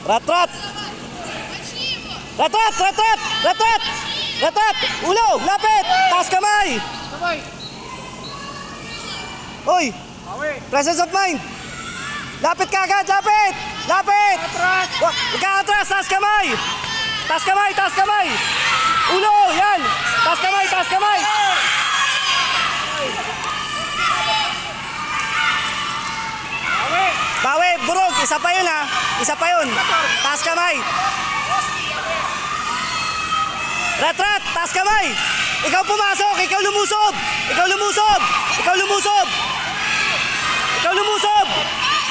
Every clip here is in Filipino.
Rat-rat! Rat-rat! Rat-rat! Rat-rat! Rat-rat! Ulo! Lapit! Taas kamay! Sabay. Hoy! Awi. Presence of mind! Lapit ka agad! Lapit! Lapit! Atras. Huwag ka atras! Taas kamay! Taas kamay! Taas kamay! Ulo! Yan! Taas kamay! Taas kamay! Awi. Bawi! Burog! Isa pa yun ha! Isa pa yun! Taas kamay! Rat-rat! Taas kamay! Ikaw pumasok! Ikaw lumusob! Ikaw lumusob! Ikaw lumusob! Ikaw lumusob!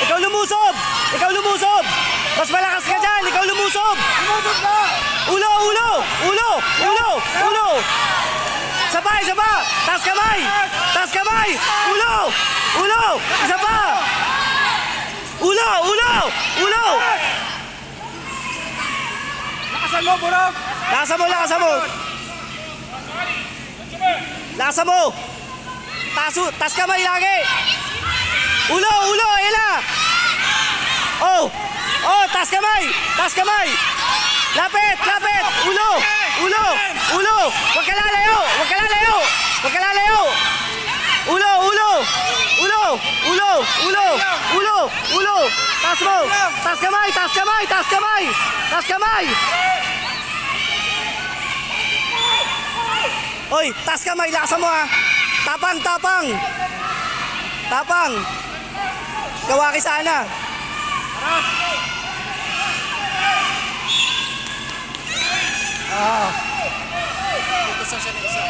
Ikaw lumusob! Ikaw lumusob! Mas malakas ka dyan! Ikaw lumusob! Lumusog ka. Ulo! Ulo! Ulo! Ulo! Ulo! Sabay! Saba! Taas kamay! Taas kamay! Ulo! Ulo! Isa pa! Ulo! Ulo! Ulo! Lakasan mo, Burog. Lakasan mo! Lakasan mo! Lakasan mo! Taas kamay lagi! Ulo! Ulo! Ayan na! Oh! Oh! Taas kamay! Taas kamay! Lapit! Lapit! Ulo! Ulo! Ulo! Huwag ka lalayo! Huwag ka lalayo! Huwag ka lalayo! Ulo! Ulo! Ulo! Ulo! Ulo! Ulo! Ulo! Taas mo! Taas kamay! Taas kamay! Taas kamay! Taas kamay! Oy! Taas kamay! Lakasan mo ha! Tapang! Tapang! Tapang! Kawaki sana! Ito sa siya na isa.